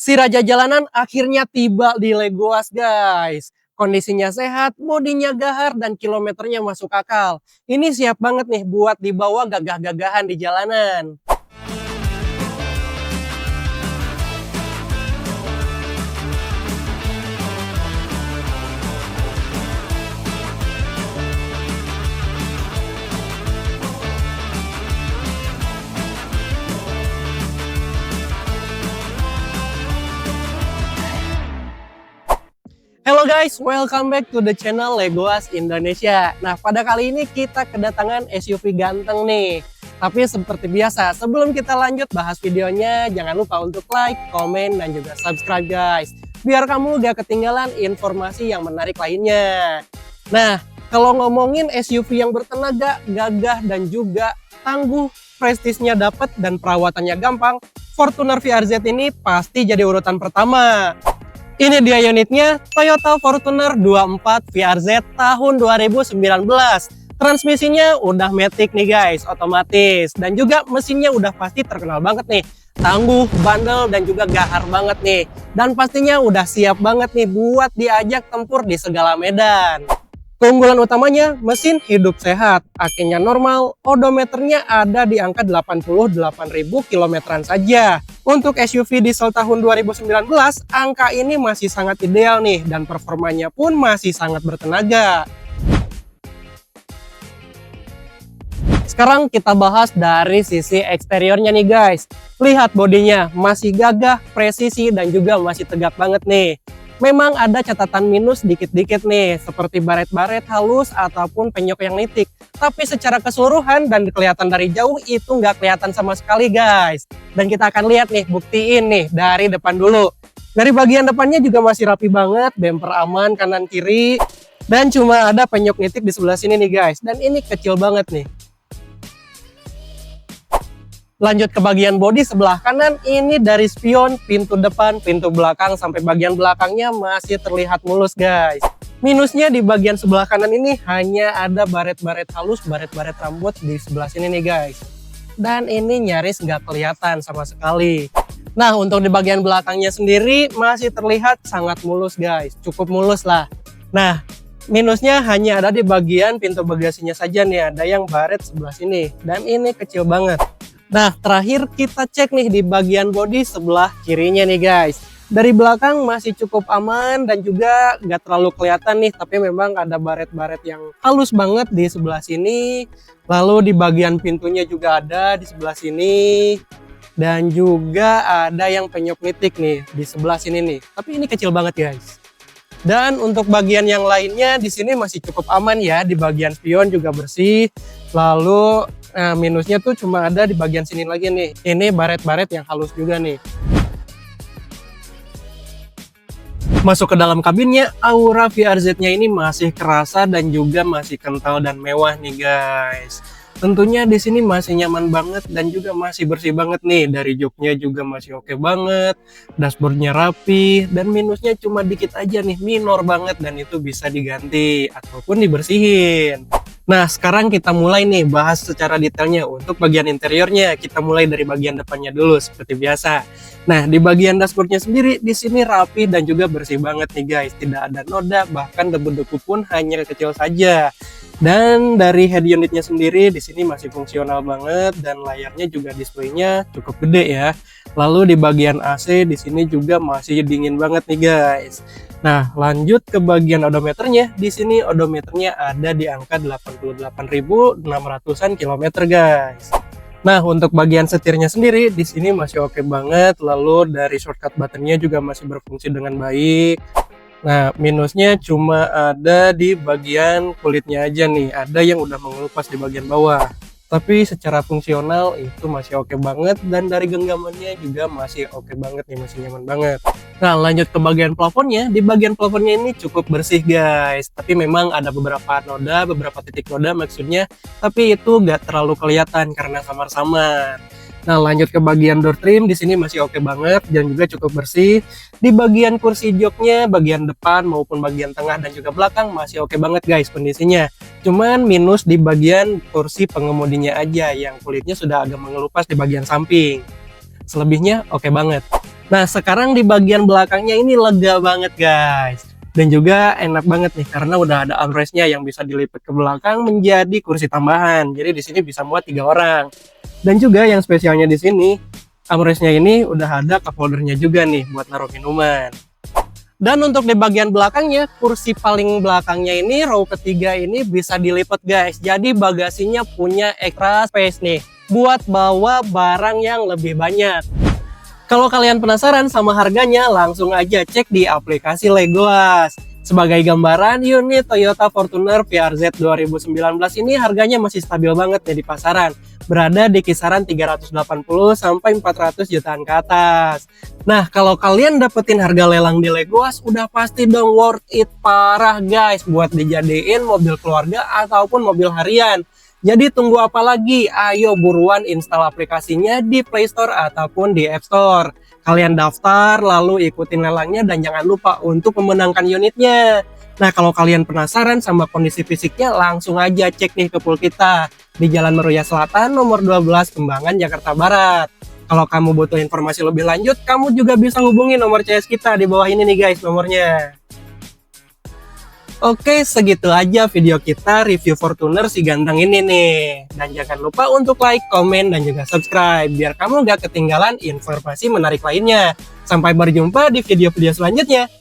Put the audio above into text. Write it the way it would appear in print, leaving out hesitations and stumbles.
Si raja jalanan akhirnya tiba di Legoas, guys. Kondisinya sehat, bodinya gahar, dan kilometernya masuk akal. Ini siap banget nih buat dibawa gagah-gagahan di jalanan. Hello guys, welcome back to the channel Legoas Indonesia. Nah, pada kali ini kita kedatangan SUV ganteng nih. Tapi seperti biasa, sebelum kita lanjut bahas videonya, jangan lupa untuk like, komen, dan juga subscribe guys. Biar kamu gak ketinggalan informasi yang menarik lainnya. Nah, kalau ngomongin SUV yang bertenaga, gagah, dan juga tangguh, prestisnya dapat, dan perawatannya gampang, Fortuner VRZ ini pasti jadi urutan pertama. Ini dia unitnya, Toyota Fortuner 24 VRZ tahun 2019. Transmisinya udah matic nih guys, otomatis. Dan juga mesinnya udah pasti terkenal banget nih. Tangguh, bandel, dan juga gahar banget nih. Dan pastinya udah siap banget nih buat diajak tempur di segala medan. Keunggulan utamanya, mesin hidup sehat, akinya normal, odometernya ada di angka 88.000 kilometeran saja. Untuk SUV diesel tahun 2019, angka ini masih sangat ideal nih, dan performanya pun masih sangat bertenaga. Sekarang kita bahas dari sisi eksteriornya nih guys. Lihat bodinya, masih gagah, presisi, dan juga masih tegap banget nih. Memang ada catatan minus dikit-dikit nih, seperti baret-baret halus ataupun penyok yang nitik. Tapi secara keseluruhan dan kelihatan dari jauh itu nggak kelihatan sama sekali guys. Dan kita akan lihat nih, buktiin nih dari depan dulu. Dari bagian depannya juga masih rapi banget, bumper aman kanan kiri. Dan cuma ada penyok nitik di sebelah sini nih guys. Dan ini kecil banget nih. Lanjut ke bagian bodi sebelah kanan, ini dari spion, pintu depan, pintu belakang, sampai bagian belakangnya masih terlihat mulus guys. Minusnya di bagian sebelah kanan ini hanya ada baret-baret halus, baret-baret rambut di sebelah sini nih guys. Dan ini nyaris nggak kelihatan sama sekali. Nah, untuk di bagian belakangnya sendiri masih terlihat sangat mulus guys, cukup mulus lah. Nah, minusnya hanya ada di bagian pintu bagasinya saja nih, ada yang baret sebelah sini. Dan ini kecil banget. Nah, terakhir kita cek nih di bagian bodi sebelah kirinya nih guys. Dari belakang masih cukup aman dan juga nggak terlalu kelihatan nih, tapi memang ada baret-baret yang halus banget di sebelah sini. Lalu di bagian pintunya juga ada di sebelah sini. Dan juga ada yang penyok nitik nih di sebelah sini nih. Tapi ini kecil banget guys. Dan untuk bagian yang lainnya di sini masih cukup aman ya. Di bagian spion juga bersih. Lalu minusnya tuh cuma ada di bagian sini lagi nih. Ini baret-baret yang halus juga nih. Masuk ke dalam kabinnya, aura VRZ-nya ini masih kerasa dan juga masih kental dan mewah nih guys. Tentunya di sini masih nyaman banget dan juga masih bersih banget nih. Dari joknya juga masih oke banget, dashboardnya rapi, dan minusnya cuma dikit aja nih, minor banget, dan itu bisa diganti ataupun dibersihin. Nah, sekarang kita mulai nih bahas secara detailnya. Untuk bagian interiornya, kita mulai dari bagian depannya dulu seperti biasa. Nah, di bagian dashboardnya sendiri di sini rapi dan juga bersih banget nih guys. Tidak ada noda, bahkan debu-debu pun hanya kecil saja. Dan dari head unitnya sendiri di sini masih fungsional banget dan layarnya juga displaynya cukup gede ya. Lalu di bagian AC di sini juga masih dingin banget nih guys. Nah, lanjut ke bagian odometernya. Di sini odometernya ada di angka 88.600-an kilometer guys. Nah, untuk bagian setirnya sendiri di sini masih oke banget. Lalu dari shortcut buttonnya juga masih berfungsi dengan baik. Nah, minusnya cuma ada di bagian kulitnya aja nih. Ada yang udah mengelupas di bagian bawah. Tapi secara fungsional itu masih oke banget. Dan dari genggamannya juga masih oke banget nih, masih nyaman banget. Nah, lanjut ke bagian plafonnya. Di bagian plafonnya ini cukup bersih guys. Tapi memang ada beberapa noda, beberapa titik noda maksudnya. Tapi itu nggak terlalu kelihatan karena samar-samar. Nah, lanjut ke bagian door trim, di sini masih oke banget dan juga cukup bersih. Di bagian kursi joknya, bagian depan maupun bagian tengah dan juga belakang masih oke banget guys kondisinya. Cuman minus di bagian kursi pengemudinya aja yang kulitnya sudah agak mengelupas di bagian samping. Selebihnya oke banget. Nah, sekarang di bagian belakangnya ini lega banget guys. Dan juga enak banget nih karena udah ada armrestnya yang bisa dilipat ke belakang menjadi kursi tambahan. Jadi di sini bisa muat 3 orang. Dan juga yang spesialnya di sini, armrestnya ini udah ada cup holdernya juga nih buat naruh minuman. Dan untuk di bagian belakangnya, kursi paling belakangnya ini, row ketiga ini bisa dilipat guys. Jadi bagasinya punya extra space nih buat bawa barang yang lebih banyak. Kalau kalian penasaran sama harganya, langsung aja cek di aplikasi Legoas. Sebagai gambaran, unit Toyota Fortuner VRZ 2019 ini harganya masih stabil banget ya di pasaran. Berada di kisaran 380 sampai 400 jutaan ke atas. Nah, kalau kalian dapetin harga lelang di Legoas, udah pasti dong worth it parah guys buat dijadiin mobil keluarga ataupun mobil harian. Jadi tunggu apa lagi? Ayo buruan install aplikasinya di Play Store ataupun di App Store. Kalian daftar, lalu ikutin lelangnya dan jangan lupa untuk memenangkan unitnya. Nah, kalau kalian penasaran sama kondisi fisiknya, langsung aja cek nih ke pool kita di Jalan Meruya Selatan nomor 12 Kembangan, Jakarta Barat. Kalau kamu butuh informasi lebih lanjut, kamu juga bisa hubungi nomor CS kita di bawah ini nih guys nomornya. Oke, segitu aja video kita review Fortuner si ganteng ini nih. Dan jangan lupa untuk like, komen, dan juga subscribe biar kamu gak ketinggalan informasi menarik lainnya. Sampai berjumpa di video-video selanjutnya.